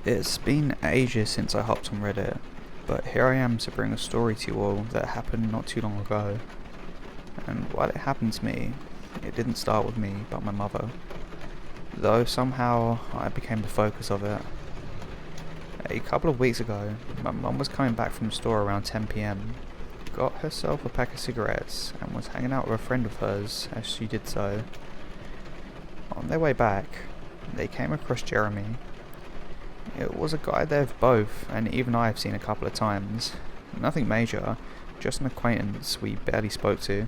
It's been ages since I hopped on Reddit, but here I am to bring a story to you all that happened not too long ago. And while it happened to me, it didn't start with me, but my mother. Though somehow I became the focus of it. A couple of weeks ago, my mum was coming back from the store around 10 PM, got herself a pack of cigarettes and was hanging out with a friend of hers as she did so. On their way back, they came across Jeremy. It was a guy they've both, and even I have seen a couple of times. Nothing major, just an acquaintance we barely spoke to.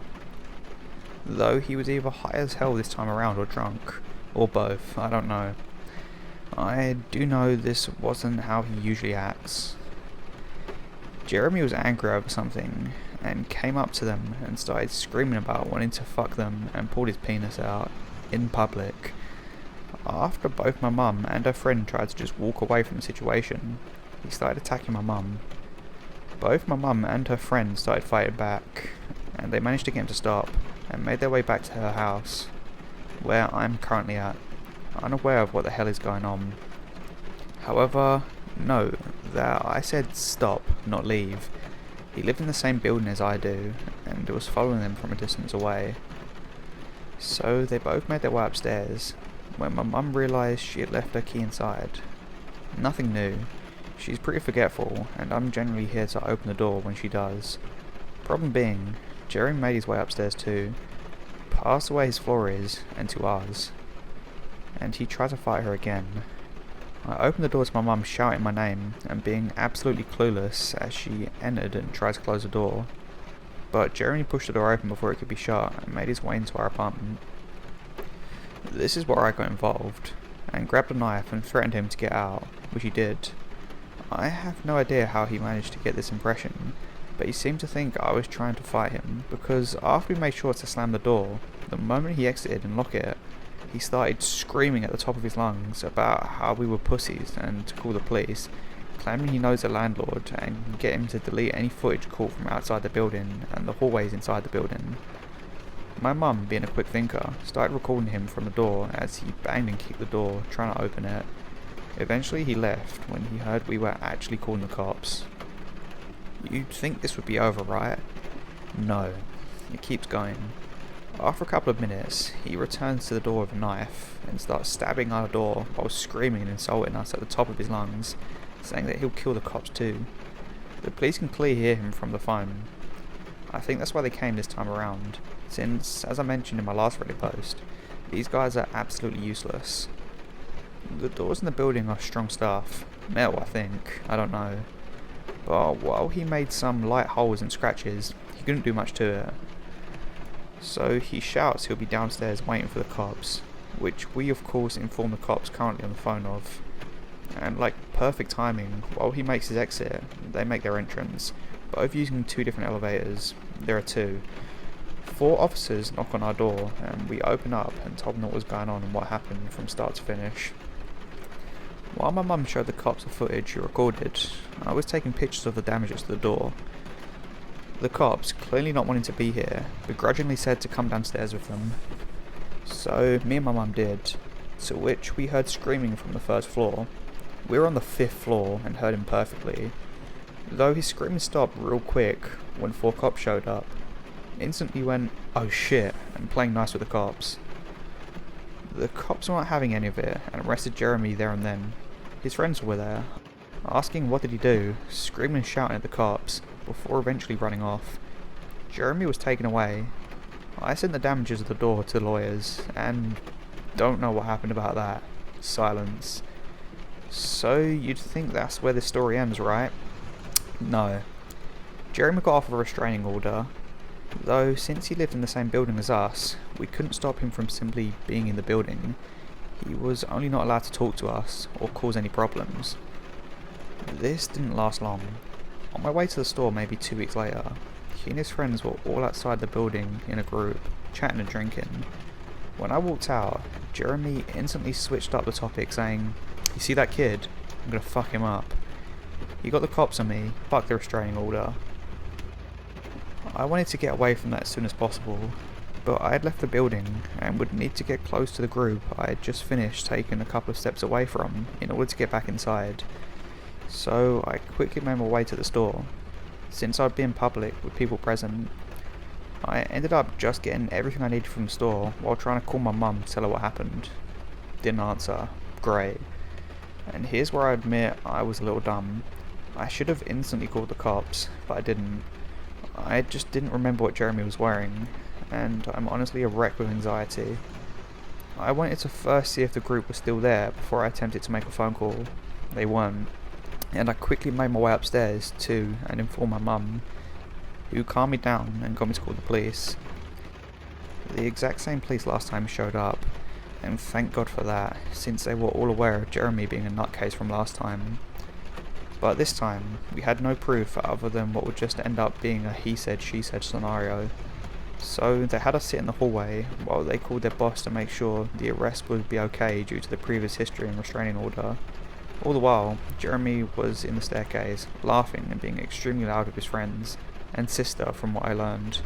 Though he was either high as hell this time around or drunk, or both, I don't know. I do know this wasn't how he usually acts. Jeremy was angry over something, and came up to them and started screaming about wanting to fuck them and pulled his penis out, in public. After both my mum and her friend tried to just walk away from the situation, he started attacking my mum. Both my mum and her friend started fighting back, and they managed to get him to stop, and made their way back to her house, where I'm currently at, unaware of what the hell is going on. However, note that I said stop, not leave. He lived in the same building as I do, and was following them from a distance away. So they both made their way upstairs, when my mum realised she had left her key inside. Nothing new. She's pretty forgetful, and I'm generally here to open the door when she does. Problem being, Jeremy made his way upstairs too, past where his floor is, and to ours. And he tried to fight her again. I opened the door to my mum shouting my name, and being absolutely clueless as she entered and tried to close the door. But Jeremy pushed the door open before it could be shut, and made his way into our apartment. This is where I got involved, and grabbed a knife and threatened him to get out, which he did. I have no idea how he managed to get this impression, but he seemed to think I was trying to fight him, because after we made sure to slam the door, the moment he exited and locked it, he started screaming at the top of his lungs about how we were pussies and to call the police, claiming he knows the landlord and can get him to delete any footage caught from outside the building and the hallways inside the building. My mum, being a quick thinker, started recording him from the door as he banged and kicked the door, trying to open it. Eventually he left when he heard we were actually calling the cops. You'd think this would be over, right? No. It keeps going. After a couple of minutes, he returns to the door with a knife and starts stabbing our door while screaming and insulting us at the top of his lungs, saying that he'll kill the cops too. The police can clearly hear him from the phone. I think that's why they came this time around, since, as I mentioned in my last Reddit post, these guys are absolutely useless. The doors in the building are strong stuff. Metal, I think. I don't know. But while he made some light holes and scratches, he couldn't do much to it. So he shouts he'll be downstairs waiting for the cops, which we of course inform the cops currently on the phone of. And like perfect timing, while he makes his exit, they make their entrance, both using two different elevators. There are two. 4 officers knock on our door, and we open up and tell them what was going on and what happened from start to finish. While my mum showed the cops the footage she recorded, I was taking pictures of the damages to the door. The cops, clearly not wanting to be here, begrudgingly said to come downstairs with them. So me and my mum did, to which we heard screaming from the first floor. We were on the 5th floor and heard him perfectly, though his screaming stopped real quick when 4 cops showed up. Instantly went, "Oh shit," and playing nice with the cops. The cops were not having any of it and arrested Jeremy there and then. His friends were there, asking what did he do, screaming and shouting at the cops, before eventually running off. Jeremy was taken away. I sent the damages of the door to the lawyers, and don't know what happened about that. Silence. So you'd think that's where this story ends, right? No. Jeremy got off a restraining order, though since he lived in the same building as us, we couldn't stop him from simply being in the building. He was only not allowed to talk to us or cause any problems. This didn't last long. On my way to the store maybe 2 weeks later, he and his friends were all outside the building in a group, chatting and drinking. When I walked out, Jeremy instantly switched up the topic, saying, "You see that kid? I'm gonna fuck him up. He got the cops on me, fuck the restraining order." I wanted to get away from that as soon as possible, but I had left the building and would need to get close to the group I had just finished taking a couple of steps away from in order to get back inside. So I quickly made my way to the store. Since I'd be in public with people present, I ended up just getting everything I needed from the store while trying to call my mum to tell her what happened. Didn't answer. Great. And here's where I admit I was a little dumb. I should have instantly called the cops, but I didn't. I just didn't remember what Jeremy was wearing, and I'm honestly a wreck with anxiety. I wanted to first see if the group was still there before I attempted to make a phone call. They weren't, and I quickly made my way upstairs too and informed my mum, who calmed me down and got me to call the police. The exact same police last time showed up, and thank God for that, since they were all aware of Jeremy being a nutcase from last time. But this time, we had no proof other than what would just end up being a he said she said scenario. So they had us sit in the hallway while they called their boss to make sure the arrest would be okay due to the previous history and restraining order. All the while, Jeremy was in the staircase, laughing and being extremely loud with his friends and sister from what I learned.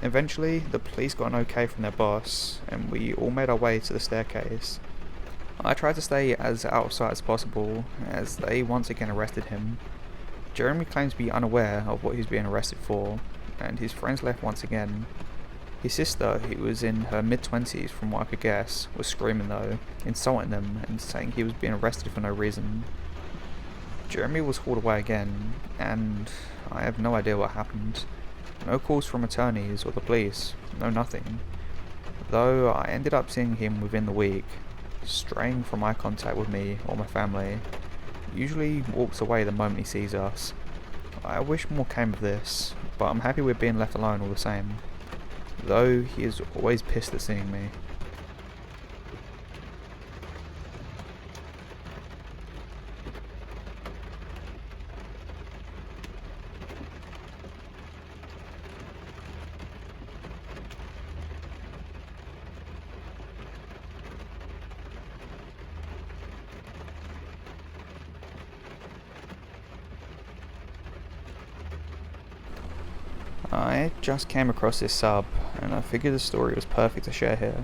Eventually, the police got an okay from their boss, and we all made our way to the staircase. I tried to stay as out of sight as possible, as they once again arrested him. Jeremy claims to be unaware of what he's being arrested for, and his friends left once again. His sister, who was in her mid-20s from what I could guess, was screaming though, insulting them and saying he was being arrested for no reason. Jeremy was hauled away again, and I have no idea what happened. No calls from attorneys or the police, no nothing. Though I ended up seeing him within the week, straying from eye contact with me or my family. Usually walks away the moment he sees us. I wish more came of this, but I'm happy we're being left alone all the same. Though he is always pissed at seeing me. I just came across this sub, and I figured the story was perfect to share here.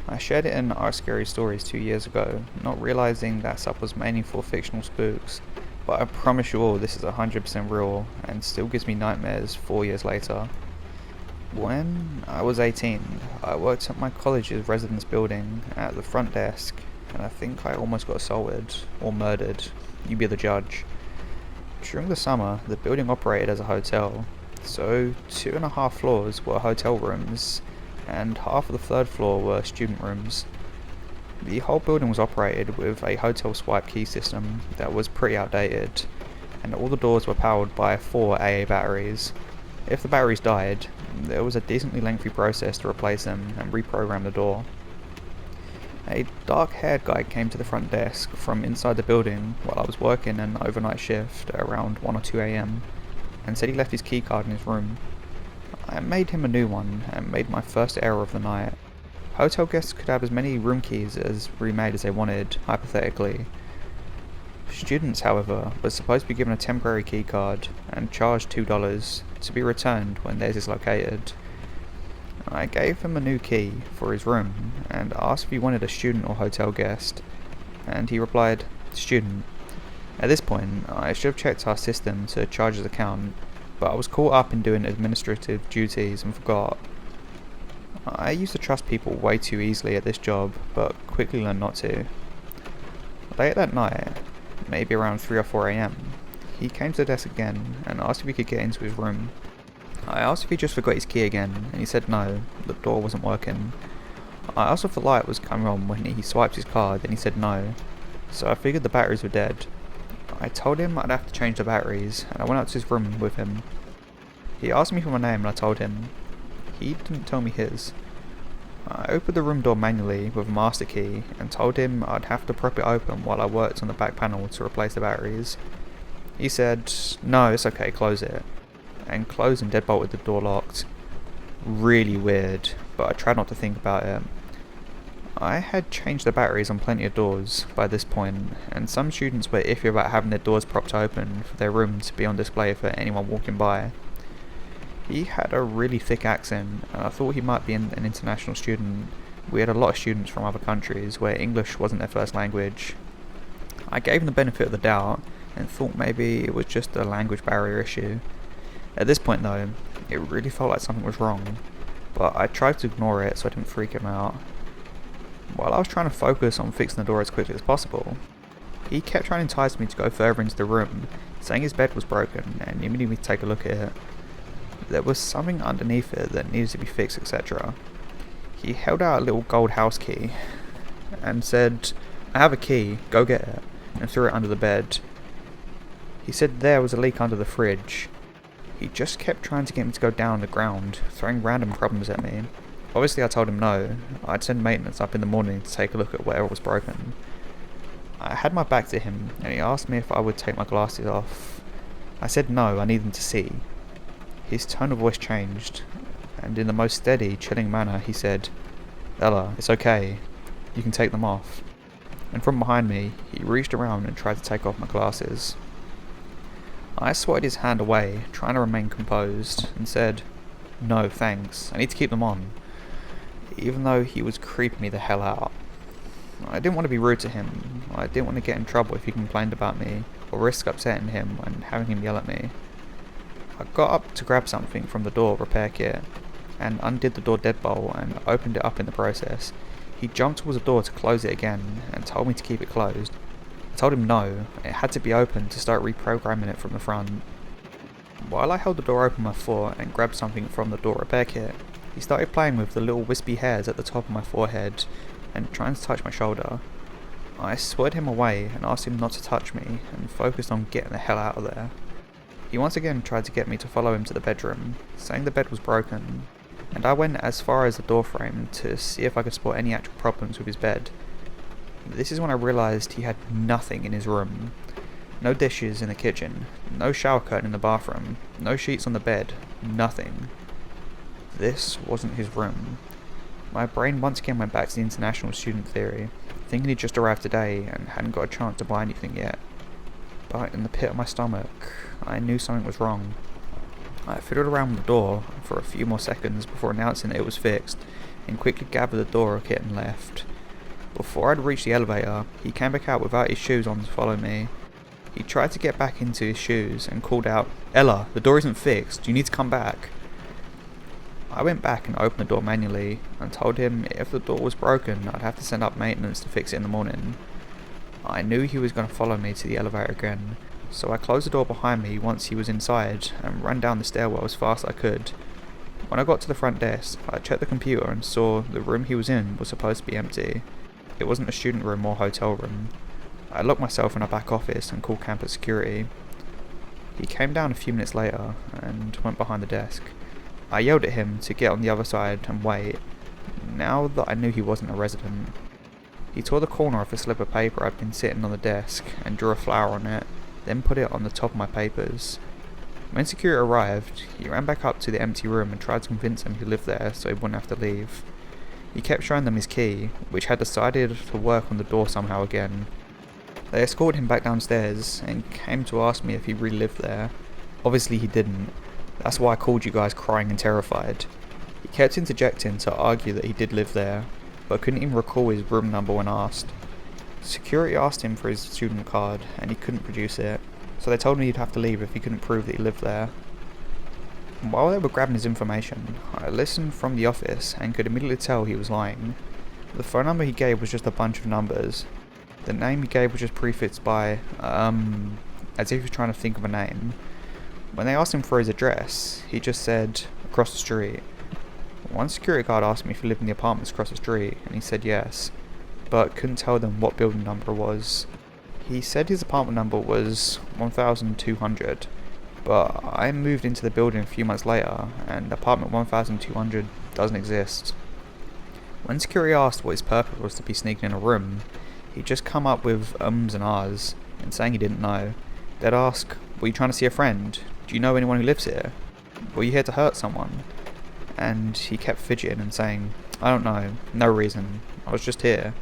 I shared it in Our Scary Stories 2 years ago, not realising that sub was mainly for fictional spooks, but I promise you all this is 100% real, and still gives me nightmares 4 years later. When I was 18, I worked at my college's residence building at the front desk, and I think I almost got assaulted, or murdered, you be the judge. During the summer, the building operated as a hotel. So 2.5 floors were hotel rooms, and half of the third floor were student rooms. The whole building was operated with a hotel swipe key system that was pretty outdated, and all the doors were powered by 4 AA batteries. If the batteries died, there was a decently lengthy process to replace them and reprogram the door. A dark-haired guy came to the front desk from inside the building while I was working an overnight shift at around 1 or 2 AM. And said he left his keycard in his room. I made him a new one and made my first error of the night. Hotel guests could have as many room keys as remade as they wanted, hypothetically. Students, however, were supposed to be given a temporary keycard and charged $2 to be returned when theirs is located. I gave him a new key for his room and asked if he wanted a student or hotel guest, and he replied, "Student." At this point, I should have checked our system to charge his account, but I was caught up in doing administrative duties and forgot. I used to trust people way too easily at this job, but quickly learned not to. Late that night, maybe around 3 or 4 AM, he came to the desk again and asked if he could get into his room. I asked if he just forgot his key again, and he said no, the door wasn't working. I asked if the light was coming on when he swiped his card, and he said no, so I figured the batteries were dead. I told him I'd have to change the batteries, and I went out to his room with him. He asked me for my name and I told him. He didn't tell me his. I opened the room door manually with a master key and told him I'd have to prop it open while I worked on the back panel to replace the batteries. He said, "No, it's okay, close it," and closed and deadbolted the door locked. Really weird, but I tried not to think about it. I had changed the batteries on plenty of doors by this point, and some students were iffy about having their doors propped open for their room to be on display for anyone walking by. He had a really thick accent, and I thought he might be an international student. We had a lot of students from other countries where English wasn't their first language. I gave him the benefit of the doubt and thought maybe it was just a language barrier issue. At this point though, it really felt like something was wrong, but I tried to ignore it so I didn't freak him out. While I was trying to focus on fixing the door as quickly as possible, he kept trying to entice me to go further into the room, saying his bed was broken and he needed me to take a look at it. There was something underneath it that needed to be fixed, etc. He held out a little gold house key and said, "I have a key, go get it," and threw it under the bed. He said there was a leak under the fridge. He just kept trying to get me to go down on the ground, throwing random problems at me. Obviously I told him no, I'd send maintenance up in the morning to take a look at whatever was broken. I had my back to him and he asked me if I would take my glasses off. I said no, I need them to see. His tone of voice changed, and in the most steady, chilling manner he said, "Ella, it's okay, you can take them off." And from behind me, he reached around and tried to take off my glasses. I swatted his hand away, trying to remain composed, and said, "No, thanks, I need to keep them on," even though he was creeping me the hell out. I didn't want to be rude to him, I didn't want to get in trouble if he complained about me, or risk upsetting him and having him yell at me. I got up to grab something from the door repair kit, and undid the door deadbolt and opened it up in the process. He jumped towards the door to close it again, and told me to keep it closed. I told him no, it had to be open to start reprogramming it from the front. While I held the door open with my foot and grabbed something from the door repair kit, he started playing with the little wispy hairs at the top of my forehead, and trying to touch my shoulder. I swatted him away and asked him not to touch me, and focused on getting the hell out of there. He once again tried to get me to follow him to the bedroom, saying the bed was broken, and I went as far as the door frame to see if I could spot any actual problems with his bed. This is when I realised he had nothing in his room. No dishes in the kitchen, no shower curtain in the bathroom, no sheets on the bed, nothing. This wasn't his room. My brain once again went back to the international student theory, thinking he'd just arrived today and hadn't got a chance to buy anything yet. But in the pit of my stomach, I knew something was wrong. I fiddled around with the door for a few more seconds before announcing that it was fixed, and quickly gathered the door kit and left. Before I'd reached the elevator, he came back out without his shoes on to follow me. He tried to get back into his shoes and called out, "Ella, the door isn't fixed, you need to come back." I went back and opened the door manually, and told him if the door was broken I'd have to send up maintenance to fix it in the morning. I knew he was going to follow me to the elevator again, so I closed the door behind me once he was inside and ran down the stairwell as fast as I could. When I got to the front desk, I checked the computer and saw the room he was in was supposed to be empty. It wasn't a student room or hotel room. I locked myself in a back office and called campus security. He came down a few minutes later and went behind the desk. I yelled at him to get on the other side and wait, now that I knew he wasn't a resident. He tore the corner off a slip of paper I'd been sitting on the desk and drew a flower on it, then put it on the top of my papers. When security arrived, he ran back up to the empty room and tried to convince them he lived there so he wouldn't have to leave. He kept showing them his key, which had decided to work on the door somehow again. They escorted him back downstairs and came to ask me if he really lived there. Obviously he didn't. That's why I called you guys crying and terrified. He kept interjecting to argue that he did live there, but couldn't even recall his room number when asked. Security asked him for his student card, and he couldn't produce it, so they told him he'd have to leave if he couldn't prove that he lived there. While they were grabbing his information, I listened from the office and could immediately tell he was lying. The phone number he gave was just a bunch of numbers. The name he gave was just prefixed by, as if he was trying to think of a name. When they asked him for his address, he just said, "across the street." One security guard asked me if he lived in the apartments across the street, and he said yes, but couldn't tell them what building number it was. He said his apartment number was 1200, but I moved into the building a few months later, and apartment 1200 doesn't exist. When security asked what his purpose was to be sneaking in a room, he'd just come up with ums and ahs, and saying he didn't know. They'd ask, "Were you trying to see a friend? Do you know anyone who lives here? Were you here to hurt someone?" And he kept fidgeting and saying, "I don't know, no reason, I was just here."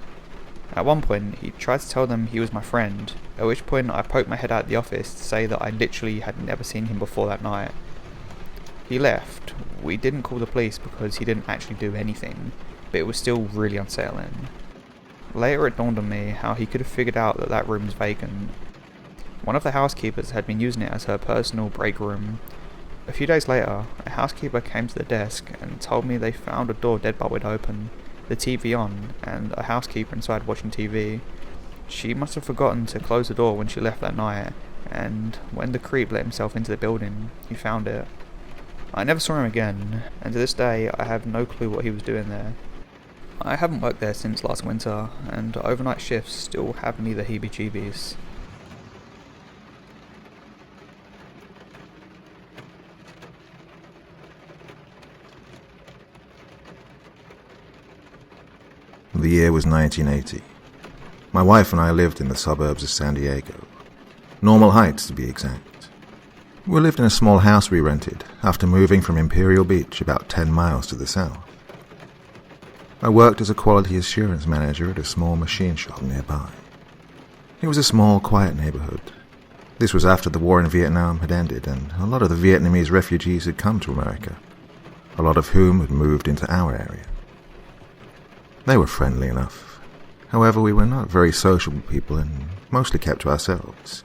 At one point, he tried to tell them he was my friend, at which point I poked my head out of the office to say that I literally had never seen him before that night. He left. We didn't call the police because he didn't actually do anything, but it was still really unsettling. Later it dawned on me how he could have figured out that that room was vacant. One of the housekeepers had been using it as her personal break room. A few days later, a housekeeper came to the desk and told me they found a door dead-bolted open, the TV on, and a housekeeper inside watching TV. She must have forgotten to close the door when she left that night, and when the creep let himself into the building, he found it. I never saw him again, and to this day I have no clue what he was doing there. I haven't worked there since last winter, and overnight shifts still have me the heebie-jeebies. The year was 1980. My wife and I lived in the suburbs of San Diego. Normal Heights, to be exact. We lived in a small house we rented after moving from Imperial Beach about 10 miles to the south. I worked as a quality assurance manager at a small machine shop nearby. It was a small, quiet neighborhood. This was after the war in Vietnam had ended and a lot of the Vietnamese refugees had come to America, a lot of whom had moved into our area. They were friendly enough. However, we were not very sociable people and mostly kept to ourselves.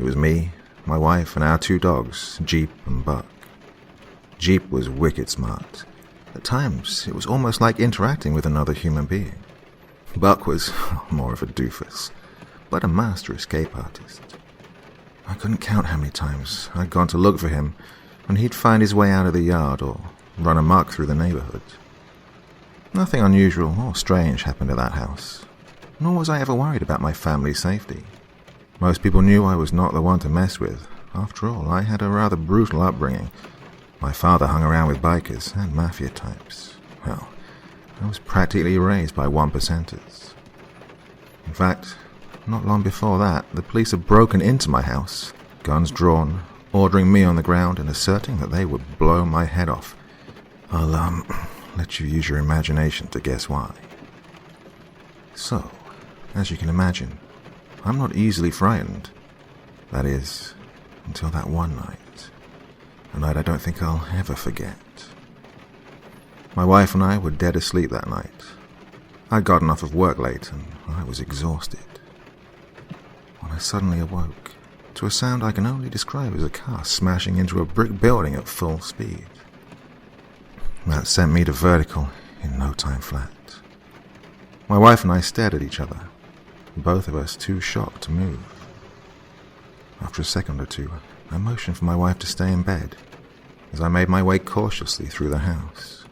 It was me, my wife, and our 2 dogs, Jeep and Buck. Jeep was wicked smart. At times, it was almost like interacting with another human being. Buck was more of a doofus, but a master escape artist. I couldn't count how many times I'd gone to look for him, and he'd find his way out of the yard or run amok through the neighborhood. Nothing unusual or strange happened at that house, nor was I ever worried about my family's safety. Most people knew I was not the one to mess with. After all, I had a rather brutal upbringing. My father hung around with bikers and mafia types. Well, I was practically raised by 1%ers. In fact, not long before that, the police had broken into my house, guns drawn, ordering me on the ground and asserting that they would blow my head off. I'll, let you use your imagination to guess why. So, as you can imagine, I'm not easily frightened. That is, until that one night. A night I don't think I'll ever forget. My wife and I were dead asleep that night. I'd gotten off of work late and I was exhausted. When I suddenly awoke to a sound I can only describe as a car smashing into a brick building at full speed. That sent me to vertical in no time flat. My wife and I stared at each other, both of us too shocked to move. After a second or two, I motioned for my wife to stay in bed as I made my way cautiously through the house.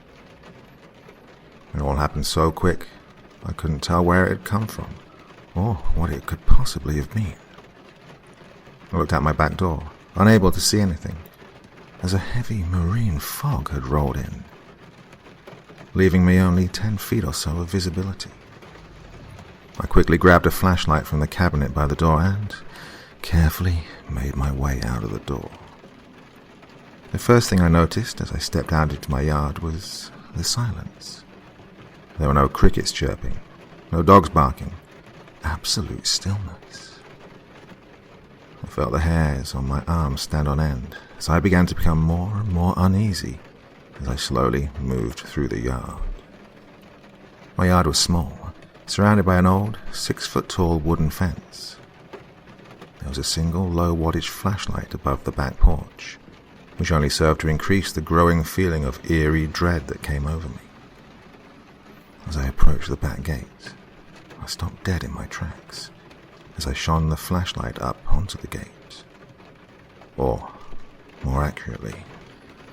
It all happened so quick, I couldn't tell where it had come from or what it could possibly have been. I looked out my back door, unable to see anything, as a heavy marine fog had rolled in, leaving me only 10 feet or so of visibility. I quickly grabbed a flashlight from the cabinet by the door and carefully made my way out of the door. The first thing I noticed as I stepped out into my yard was the silence. There were no crickets chirping, no dogs barking, absolute stillness. I felt the hairs on my arms stand on end as I began to become more and more uneasy as I slowly moved through the yard. My yard was small, surrounded by an old 6-foot-tall wooden fence. There was a single low-wattage flashlight above the back porch, which only served to increase the growing feeling of eerie dread that came over me. As I approached the back gate, I stopped dead in my tracks as I shone the flashlight up onto the gate. Or, more accurately,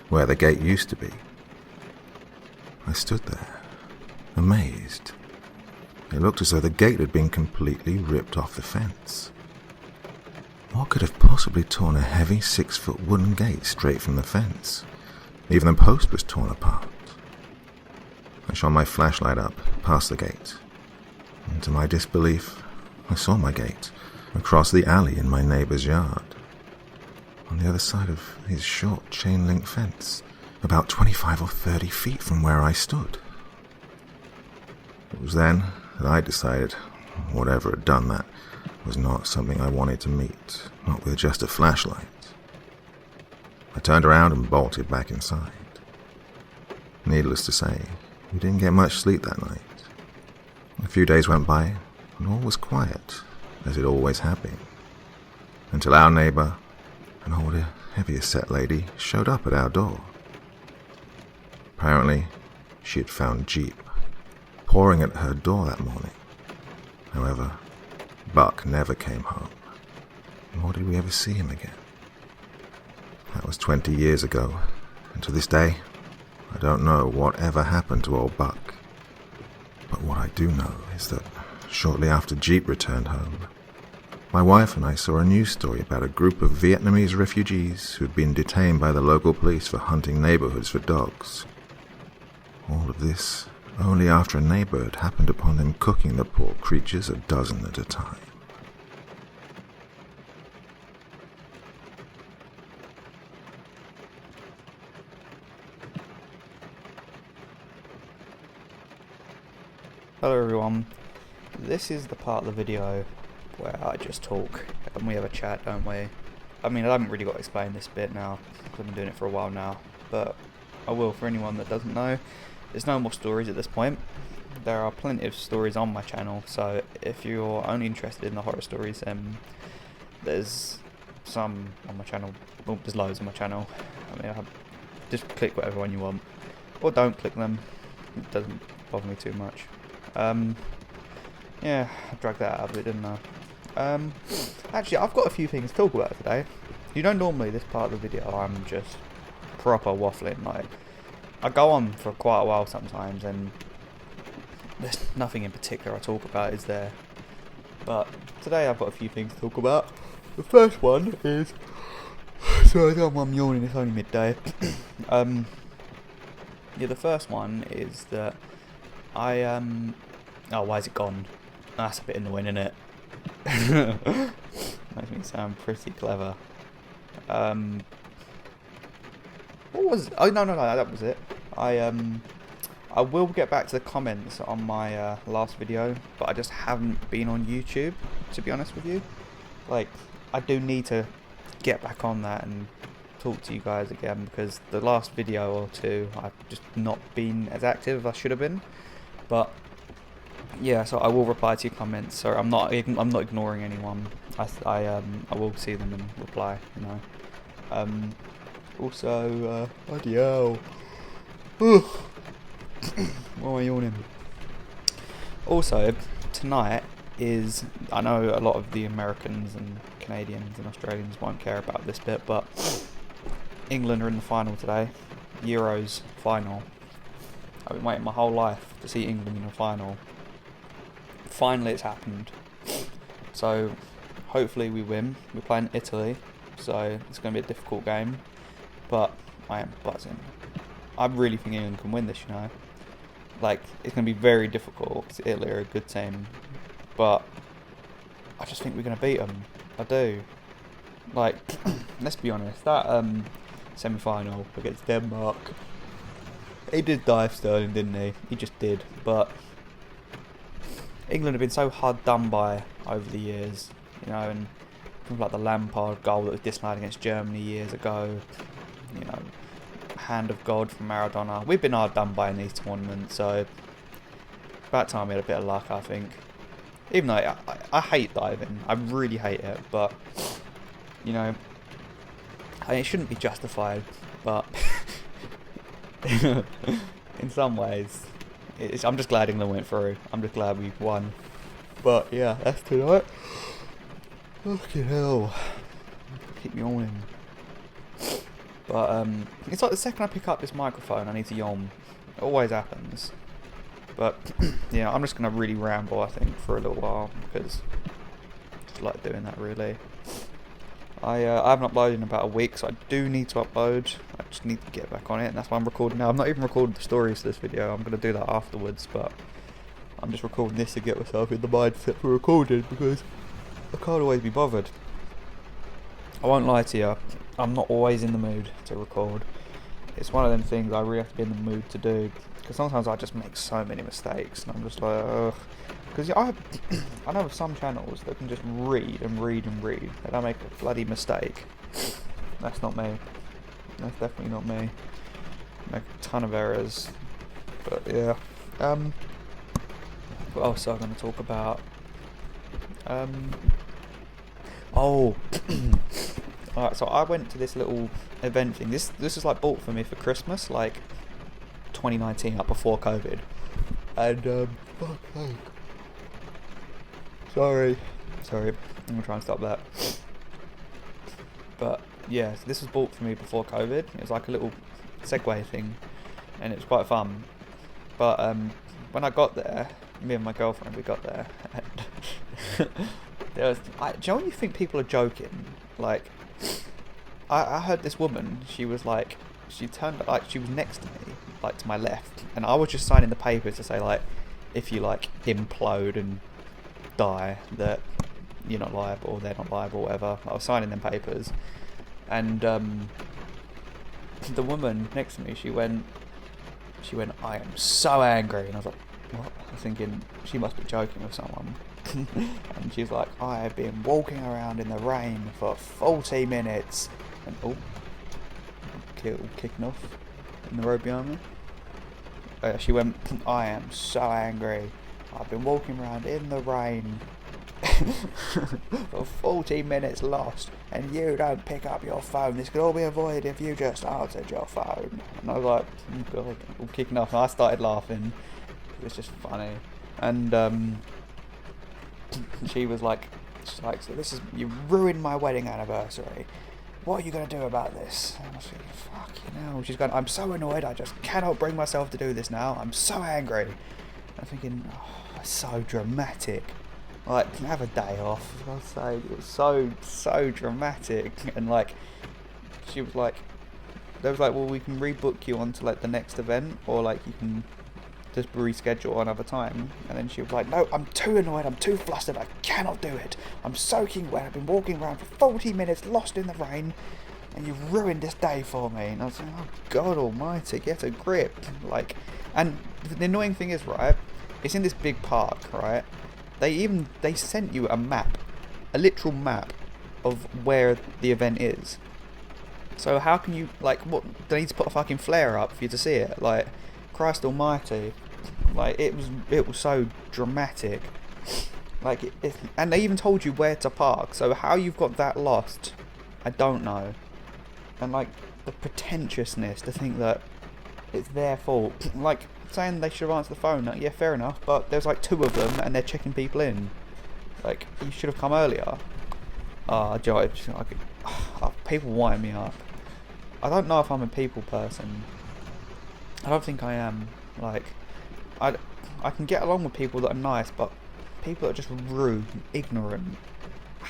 where the gate used to be. I stood there, amazed. It looked as though the gate had been completely ripped off the fence. What could have possibly torn a heavy 6-foot wooden gate straight from the fence? Even the post was torn apart. I shone my flashlight up past the gate, and to my disbelief, I saw my gate across the alley in my neighbor's yard, on the other side of his short chain-link fence, about 25 or 30 feet from where I stood. It was then that I decided whatever had done that was not something I wanted to meet, not with just a flashlight. I turned around and bolted back inside. Needless to say, we didn't get much sleep that night. A few days went by, and all was quiet, as it always had been, until our neighbour, an older, heavier-set lady, showed up at our door. Apparently, she had found Jeep pouring at her door that morning. However, Buck never came home, nor did we ever see him again. That was 20 years ago, and to this day, I don't know what ever happened to old Buck. But what I do know is that shortly after Jeep returned home, my wife and I saw a news story about a group of Vietnamese refugees who'd been detained by the local police for hunting neighborhoods for dogs. All of this only after a neighbor had happened upon them cooking the poor creatures a dozen at a time. Hello everyone, this is the part of the video where I just talk and we have a chat, don't we? I mean, I haven't really got to explain this bit now, because I've been doing it for a while now, but I will for anyone that doesn't know. There's no more stories at this point. There are plenty of stories on my channel, so if you're only interested in the horror stories, there's some on my channel. Well, there's loads on my channel. I mean, just click whatever one you want, or don't click them. It doesn't bother me too much. Yeah, I dragged that out of it, didn't I? Actually, I've got a few things to talk about today. You know, normally this part of the video I'm just proper waffling. Like, I go on for quite a while sometimes, and there's nothing in particular I talk about, is there? But today I've got a few things to talk about. The first one is... Sorry, I don't know why I'm yawning, it's only midday. Yeah, the first one is that oh, why is it gone? That's a bit annoying, isn't it? Makes me sound pretty clever. What was it? Oh, no, that was it. I will get back to the comments on my last video, but I just haven't been on YouTube, to be honest with you. Like, I do need to get back on that and talk to you guys again, because the last video or two I've just not been as active as I should have been. But yeah, so I will reply to your comments. So I'm not ignoring anyone. I will see them and reply, you know. Also, bloody hell. Why am I yawning? Also, tonight is, I know a lot of the Americans and Canadians and Australians won't care about this bit, but England are in the final today. Euros final. I've been waiting my whole life to see England in the final. Finally it's happened. So hopefully we win. We're playing Italy, so it's going to be a difficult game, but I am buzzing. I really think England can win this, you know. Like, it's going to be very difficult because Italy are a good team, but I just think we're going to beat them. I do. Like, let's be honest, that semi-final against Denmark, he did dive Sterling, didn't he? He just did. But England have been so hard done by over the years, you know, and things like the Lampard goal that was disallowed against Germany years ago, you know, hand of God from Maradona. We've been hard done by in these tournaments, so about time we had a bit of luck, I think. Even though I hate diving, I really hate it, but, you know, it shouldn't be justified, but in some ways, I'm just glad England went through. I'm just glad we won. But yeah, that's tonight. Fucking hell. Keep yawning. But it's like the second I pick up this microphone, I need to yawn. It always happens. But yeah, I'm just gonna really ramble, I think, for a little while, because I just like doing that, really. I haven't uploaded in about a week, so I do need to upload. I just need to get back on it, and that's why I'm recording now. I'm not even recording the stories for this video. I'm going to do that afterwards, but I'm just recording this to get myself in the mindset for recording, because I can't always be bothered. I won't lie to you, I'm not always in the mood to record. It's one of them things I really have to be in the mood to do, because sometimes I just make so many mistakes, and I'm just like, ugh. Because I know of some channels that can just read and read and read, and I make a bloody mistake. That's not me. That's definitely not me. Make a ton of errors. But yeah. What else am I going to talk about? Oh. Alright, so I went to this little event thing. This was like bought for me for Christmas, like 2019, like before COVID. And fuck's sake. Sorry, I'm gonna try and stop that. But yeah, so this was bought for me before COVID. It was like a little Segway thing, and it was quite fun. But when I got there, me and my girlfriend, we got there, and there was. Do you know when you think people are joking? Like, I heard this woman. She was like, she turned like she was next to me, like to my left, and I was just signing the papers to say like, if you like implode and die, that you're not liable, they're not liable, whatever. I was signing them papers, and the woman next to me, she went, I am so angry, and I was like, what? I was thinking she must be joking with someone. And she's like, I have been walking around in the rain for 40 minutes, and kicking off in the road behind me. She went, I am so angry. I've been walking around in the rain for 40 minutes lost, and you don't pick up your phone. This could all be avoided if you just answered your phone. And I was like, oh God, all kicking off. And I started laughing. It was just funny. And she was like, so this is, you ruined my wedding anniversary. What are you going to do about this? And I was thinking, fucking hell. She's going, I'm so annoyed, I just cannot bring myself to do this now. I'm so angry. I'm thinking, oh, so dramatic. Like, have a day off. I'll say, it was so dramatic. And like, she was like, they was like, well, we can rebook you onto like the next event, or like you can just reschedule another time. And then she was like, no, I'm too annoyed, I'm too flustered, I cannot do it. I'm soaking wet, I've been walking around for 40 minutes lost in the rain, and you've ruined this day for me. And I was like, oh God almighty, get a grip. Like, and the annoying thing is, right, it's in this big park, right? They sent you a map, a literal map of where the event is. So how can you, like, what, they need to put a fucking flare up for you to see it? Like, Christ almighty. Like, it was so dramatic. Like, and they even told you where to park. So how you've got that lost, I don't know. And like, the pretentiousness to think that it's their fault. Like, saying they should have answered the phone, like, yeah, fair enough, but there's like 2 of them and they're checking people in. Like, you should have come earlier. People wind me up. I don't know if I'm a people person. I don't think I am. Like, I can get along with people that are nice, but people that are just rude, ignorant,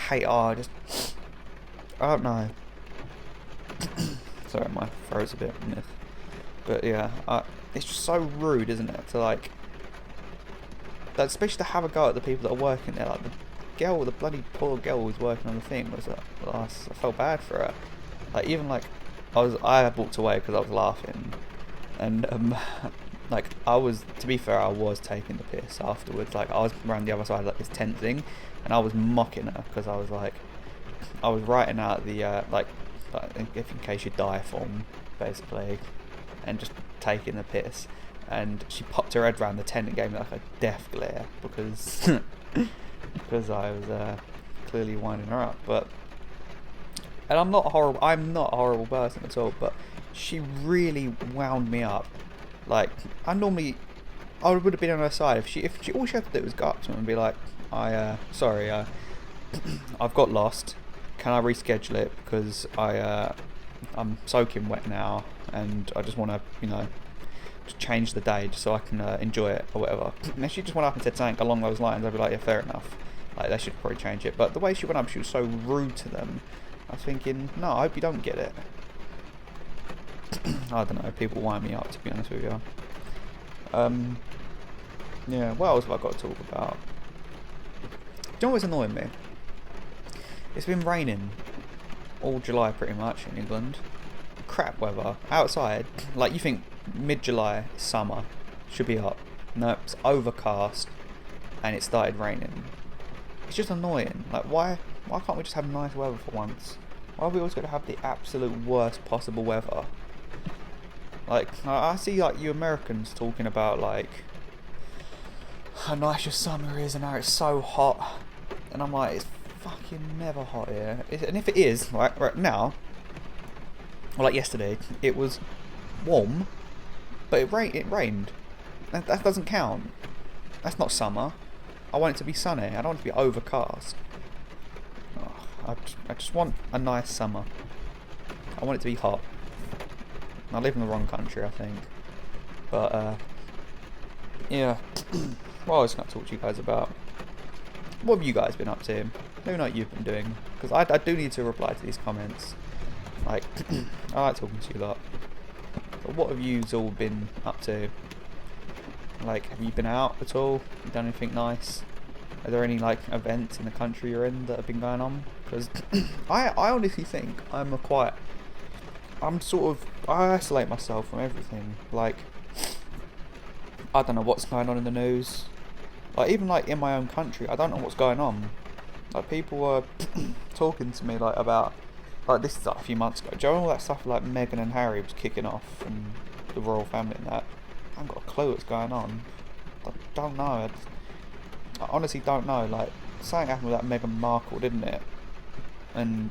I don't know. Sorry, my throat's a bit miff. But yeah, it's just so rude, isn't it? To like, especially to have a go at the people that are working there. Like the bloody poor girl who was working on the thing was I felt bad for her. Like, even like, I walked away because I was laughing. And like, to be fair, I was taking the piss afterwards. Like, I was around the other side of like this tent thing, and I was mocking her because I was like, I was writing out the like if in case you die form, basically, and just taking the piss. And she popped her head around the tent and gave me like a death glare because because I was clearly winding her up. But, and I'm not a horrible person at all, but she really wound me up. Like, I would have been on her side if she all she had to do was go up to me and be like, sorry, I've got lost. Can I reschedule it because I'm soaking wet now and I just want to, just change the day just so I can enjoy it or whatever. And if she just went up and said something along those lines, I'd be like, yeah, fair enough. Like, they should probably change it. But the way she went up, she was so rude to them. I was thinking, no, I hope you don't get it. I don't know, people wind me up, to be honest with you. Yeah, what else have I got to talk about? Do you know what's annoying me? It's been raining all July pretty much in England. Crap weather. Outside, like, you think mid-July, summer, should be hot. No, it's overcast and it started raining. It's just annoying. Like, why can't we just have nice weather for once? Why are we always going to have the absolute worst possible weather? Like, I see like you Americans talking about like how nice your summer is and how it's so hot, and I'm like, it's fucking never hot here. And if it is, like right now, or like yesterday, it was warm, but it rained. That doesn't count. That's not summer. I want it to be sunny. I don't want it to be overcast. Oh, I just want a nice summer. I want it to be hot. I live in the wrong country, I think. But, yeah. What I was going to talk to you guys about. What have you guys been up to? Let me know what you've been doing. Because I do need to reply to these comments. Like, I like talking to you a lot. But what have you all been up to? Like, have you been out at all? You done anything nice? Are there any like events in the country you're in that have been going on? Because I honestly think I isolate myself from everything. Like, I don't know what's going on in the news. Like, even like in my own country, I don't know what's going on. Like, people were talking to me like about like this is like a few months ago. Do you know all that stuff like Meghan and Harry was kicking off and the royal family and that? I haven't got a clue what's going on. I don't know. I honestly don't know. Like, something happened with that Meghan Markle, didn't it? And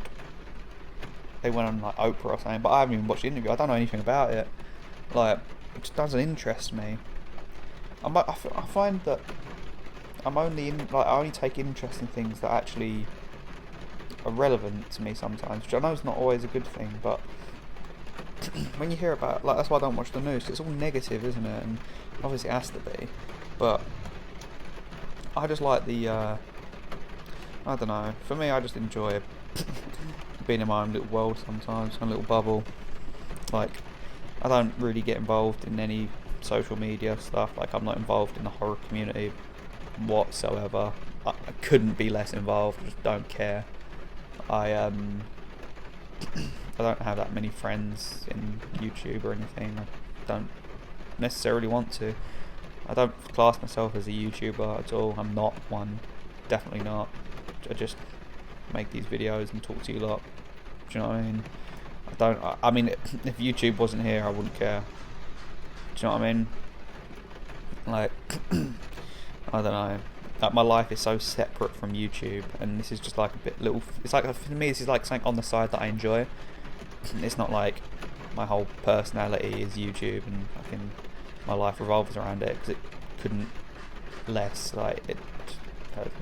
they went on like Oprah or something, but I haven't even watched the interview. I don't know anything about it. Like, it just doesn't interest me. I find that I only take interest in things that actually are relevant to me sometimes, which I know is not always a good thing, but when you hear about, like, that's why I don't watch the news. It's all negative, isn't it? And obviously it has to be, but I just like the I don't know, for me, I just enjoy being in my own little world sometimes, my little bubble. Like, I don't really get involved in any social media stuff. Like, I'm not involved in the horror community whatsoever. I couldn't be less involved. I just don't care. I don't have that many friends in YouTube or anything. I don't necessarily want to. I don't class myself as a YouTuber at all. I'm not one. Definitely not. I just make these videos and talk to you lot. Do you know what I mean? If YouTube wasn't here, I wouldn't care. Do you know what I mean? Like, I don't know. Like, my life is so separate from YouTube, and this is just like a bit little. It's like, for me, this is like something on the side that I enjoy. It's not like my whole personality is YouTube and fucking my life revolves around it, because it couldn't less. Like,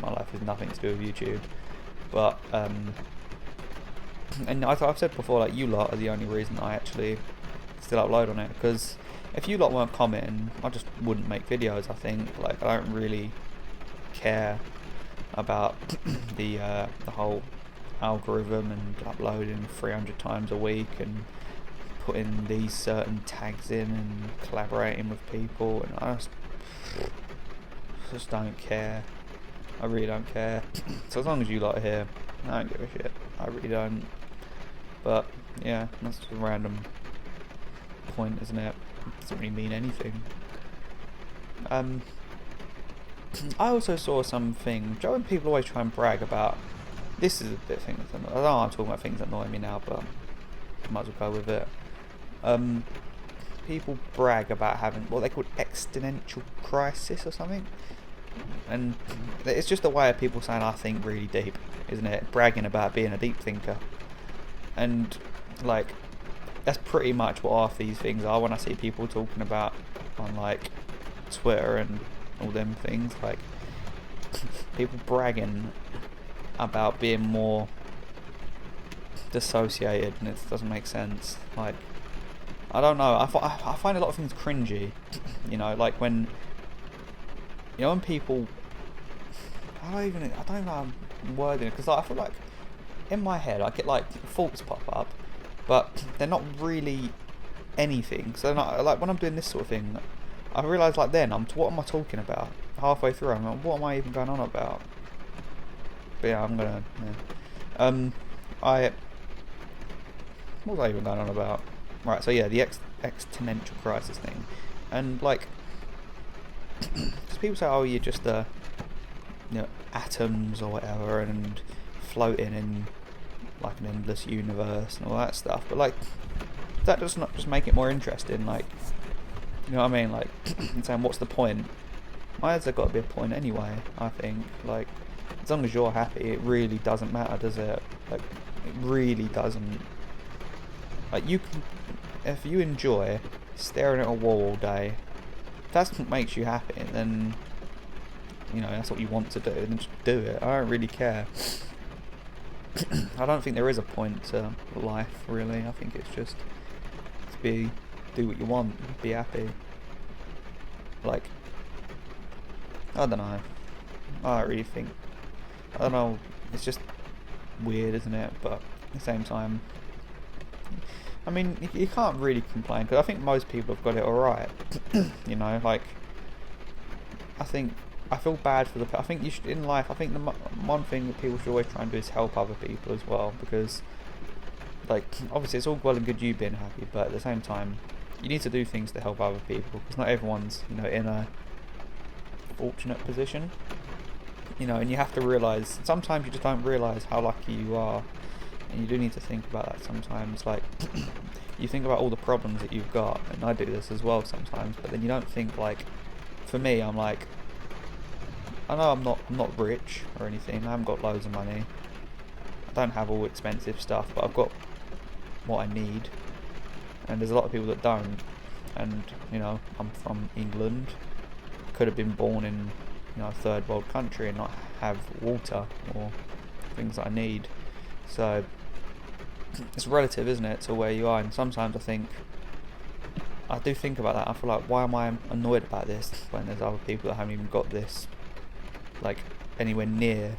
my life has nothing to do with YouTube. But and I've said before, like, you lot are the only reason I actually still upload on it, because if you lot weren't commenting, I just wouldn't make videos. I think, like, I don't really care about the whole algorithm and uploading 300 times a week and putting these certain tags in and collaborating with people, and I just don't care. I really don't care. So as long as you lot are here, I don't give a shit. I really don't. But yeah, that's just a random point, isn't it? It doesn't really mean anything. I also saw something. Joe and people always try and brag about. This is a bit of thing. I don't know. I'm talking about things that annoy me now, but I might as well go with it. People brag about having what they call existential crisis or something, and it's just a way of people saying I think really deep, isn't it? Bragging about being a deep thinker, and like, that's pretty much what half these things are. When I see people talking about on like Twitter and all them things, like people bragging about being more dissociated, and it doesn't make sense. Like, I don't know, I find a lot of things cringy, you know, like when people, I don't know how I'm wording it, because like, I feel like in my head I get like thoughts pop up, but they're not really anything. So not, like, when I'm doing this sort of thing, I realise, like, then what am I talking about? Halfway through, I'm like, what am I even going on about? But yeah, I'm gonna. Yeah. What was I even going on about? Right. So yeah, the existential crisis thing, and like, because people say, oh, you're just atoms or whatever, and floating in like an endless universe and all that stuff, but like that does not just make it more interesting. Like, you know what I mean? Like, saying what's the point? Why has there got to be a point anyway? I think, like, as long as you're happy, it really doesn't matter, does it? Like, it really doesn't. Like, you can, if you enjoy staring at a wall all day, if that's what makes you happy, then, you know, that's what you want to do, then just do it. I don't really care. I don't think there is a point to life, really. I think it's just to do what you want, be happy. Like, I don't know. I don't really think. I don't know. It's just weird, isn't it? But at the same time, I mean, you can't really complain, because I think most people have got it alright. You know, like, I feel bad for I think you should, in life, I think the one thing that people should always try and do is help other people as well, because, like, obviously it's all well and good you being happy, but at the same time, you need to do things to help other people, because not everyone's, you know, in a fortunate position, you know, and you have to realise, sometimes you just don't realise how lucky you are, and you do need to think about that sometimes. Like, you think about all the problems that you've got, and I do this as well sometimes, but then you don't think, like, for me, I'm like, I know I'm not rich or anything, I haven't got loads of money, I don't have all expensive stuff, but I've got what I need, and there's a lot of people that don't, and, you know, I'm from England, could have been born in, you know, a third world country and not have water or things that I need. So it's relative, isn't it, to where you are, and sometimes I do think about that. I feel like, why am I annoyed about this when there's other people that haven't even got this, like, anywhere near,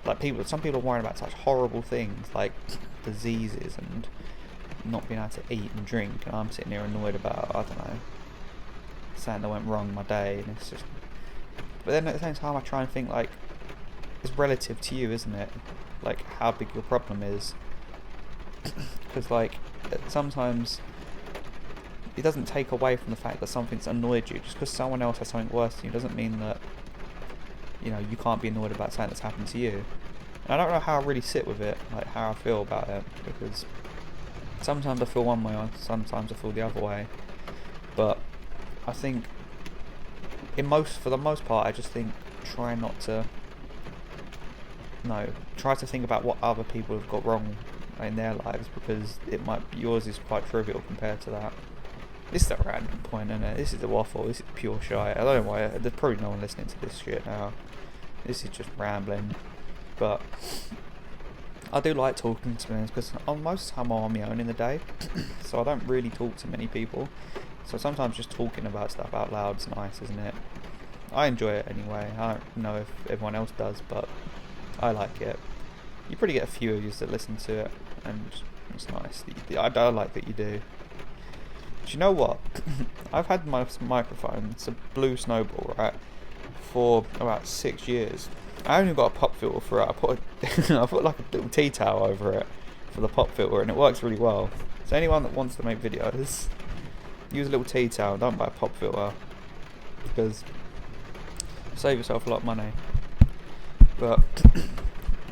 like, some people are worrying about such horrible things like diseases and not being able to eat and drink, and I'm sitting here annoyed about, I don't know, something that went wrong in my day, and it's just, but then at the same time I try and think, like, it's relative to you, isn't it, like, how big your problem is, because, like, sometimes it doesn't take away from the fact that something's annoyed you. Just because someone else has something worse than you doesn't mean that, you know, you can't be annoyed about something that's happened to you. And I don't know how I really sit with it, like, how I feel about it, because sometimes I feel one way, sometimes I feel the other way, but I think for the most part, I just think try to think about what other people have got wrong in their lives, because yours is quite trivial compared to that. This is a random point, isn't it? This is the waffle, this is pure shite. I don't know why, there's probably no one listening to this shit now. This is just rambling, but I do like talking to me, because most of the time I'm on my own in the day, so I don't really talk to many people. So sometimes just talking about stuff out loud is nice, isn't it? I enjoy it anyway. I don't know if everyone else does, but I like it. You probably get a few of you that listen to it, and it's nice. I like that you do. Do you know what? I've had my microphone, it's a Blue Snowball, right, for about 6 years. I only got a pop filter for it. I put like a little tea towel over it for the pop filter, and it works really well. So anyone that wants to make videos, use a little tea towel, don't buy a pop filter, because save yourself a lot of money. But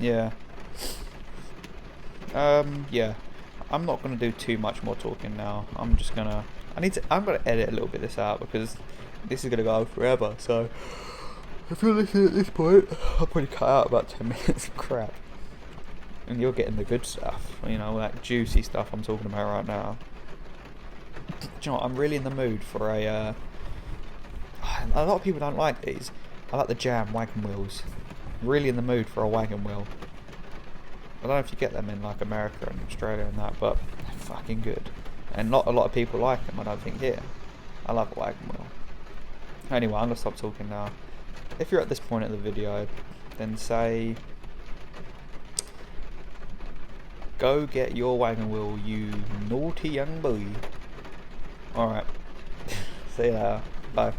yeah, yeah, I'm not gonna do too much more talking now. I'm gonna edit a little bit of this out, because this is gonna go forever. So if you're listening at this point, I'll probably cut out about 10 minutes of crap, and you're getting the good stuff, you know, that juicy stuff I'm talking about right now. Do you know what? I'm really in the mood for a lot of people don't like these. I like the jam wagon wheels. Really in the mood for a wagon wheel. I don't know if you get them in, like, America and Australia and that, but they're fucking good. And not a lot of people like them, I don't think, here. I love a wagon wheel. Anyway, I'm gonna stop talking now. If you're at this point of the video, then say, go get your wagon wheel, you naughty young boy. Alright. See you later. Bye.